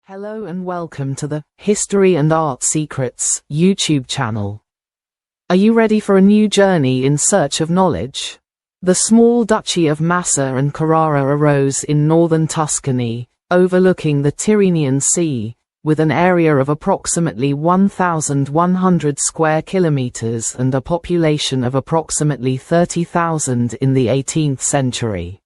Hello and welcome to the History and Art Secrets YouTube channel. Are you ready for a new journey in search of knowledge? The small Duchy of Massa and Carrara arose in northern Tuscany, overlooking the Tyrrhenian Sea, with an area of approximately 1,100 square kilometers and a population of approximately 30,000 in the 18th century.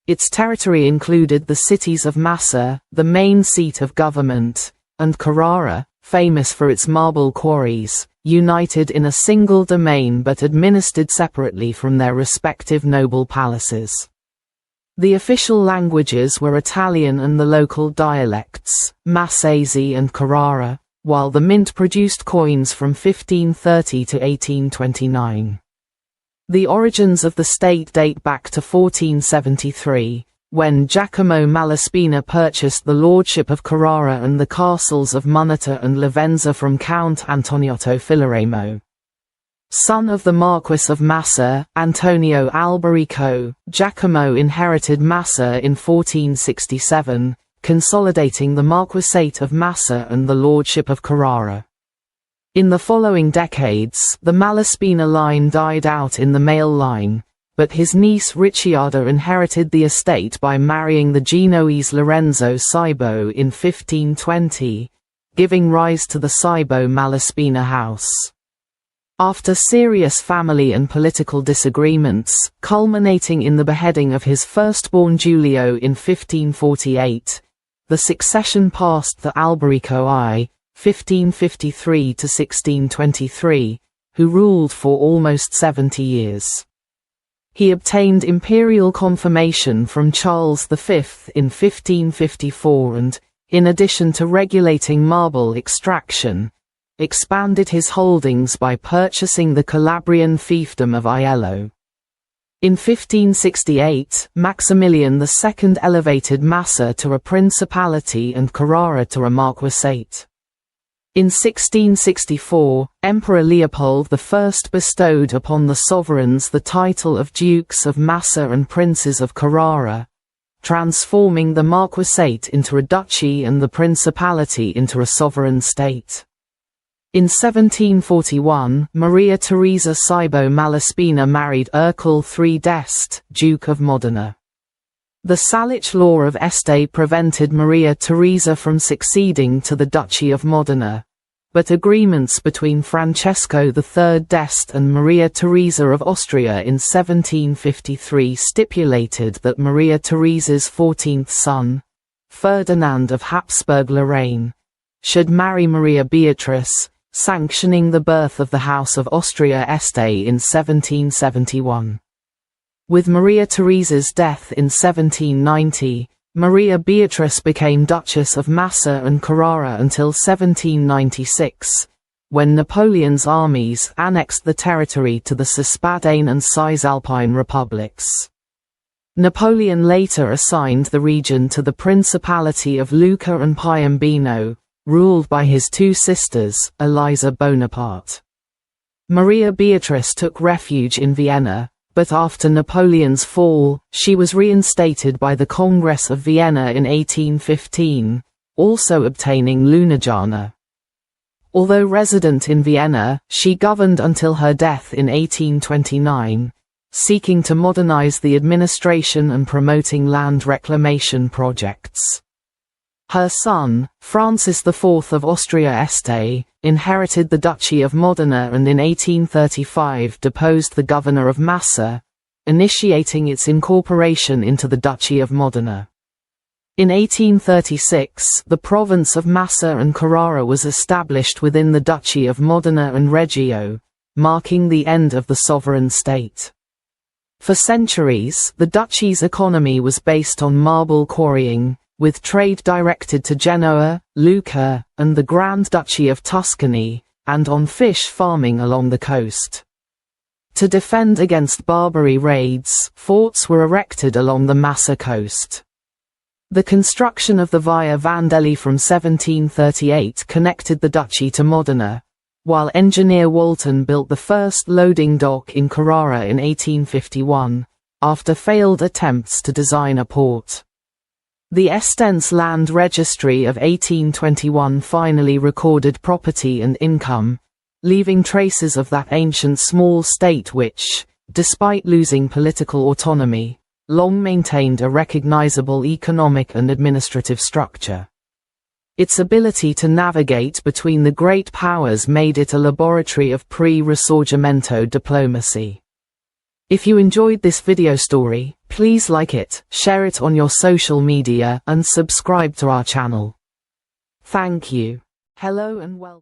Its territory included the cities of Massa, the main seat of government, and Carrara, famous for its marble quarries, united in a single domain but administered separately from their respective noble palaces. The official languages were Italian and the local dialects, Massese and Carrara, while the mint produced coins from 1530 to 1829. The origins of the state date back to 1473, when Giacomo Malaspina purchased the lordship of Carrara and the castles of Moneta and Lavenza from Count Antoniotto Filaremo. Son of the Marquis of Massa, Antonio Alberico, Giacomo inherited Massa in 1467, consolidating the Marquisate of Massa and the lordship of Carrara. In the following decades, the Malaspina line died out in the male line, but his niece Ricciarda inherited the estate by marrying the Genoese Lorenzo Cibo in 1520, giving rise to the Cibo Malaspina house. After serious family and political disagreements, culminating in the beheading of his firstborn Giulio in 1548, the succession passed to Alberico I, 1553 to 1623, who ruled for almost 70 years. He obtained imperial confirmation from Charles V in 1554 and, in addition to regulating marble extraction, expanded his holdings by purchasing the Calabrian fiefdom of Aiello. In 1568, Maximilian II elevated Massa to a principality and Carrara to a marquisate. In 1664, Emperor Leopold I bestowed upon the sovereigns the title of Dukes of Massa and Princes of Carrara, transforming the marquisate into a duchy and the principality into a sovereign state. In 1741, Maria Teresa Cibo Malaspina married Ercole III d'Este, Duke of Modena. The Salic law of Este prevented Maria Teresa from succeeding to the Duchy of Modena, but agreements between Francesco III d'Este and Maria Teresa of Austria in 1753 stipulated that Maria Teresa's 14th son, Ferdinand of Habsburg-Lorraine, should marry Maria Beatrice, sanctioning the birth of the House of Austria-Este in 1771. With Maria Teresa's death in 1790, Maria Beatrice became Duchess of Massa and Carrara until 1796, when Napoleon's armies annexed the territory to the Cispadane and Cisalpine republics. Napoleon later assigned the region to the Principality of Lucca and Piombino, ruled by his two sisters, Eliza Bonaparte. Maria Beatrice took refuge in Vienna, but after Napoleon's fall, she was reinstated by the Congress of Vienna in 1815, also obtaining Lunigiana. Although resident in Vienna, she governed until her death in 1829, seeking to modernize the administration and promoting land reclamation projects. Her son, Francis IV of Austria-Este, inherited the Duchy of Modena and in 1835 deposed the governor of Massa, initiating its incorporation into the Duchy of Modena. In 1836, the province of Massa and Carrara was established within the Duchy of Modena and Reggio, marking the end of the sovereign state. For centuries, the duchy's economy was based on marble quarrying, with trade directed to Genoa, Lucca, and the Grand Duchy of Tuscany, and on fish farming along the coast. To defend against Barbary raids, forts were erected along the Massa coast. The construction of the Via Vandelli from 1738 connected the duchy to Modena, while engineer Walton built the first loading dock in Carrara in 1851, after failed attempts to design a port. The Estense Land Registry of 1821 finally recorded property and income, leaving traces of that ancient small state which, despite losing political autonomy, long maintained a recognizable economic and administrative structure. Its ability to navigate between the great powers made it a laboratory of pre-Risorgimento diplomacy. If you enjoyed this video story, please like it, share it on your social media, and subscribe to our channel. Thank you. Hello and welcome.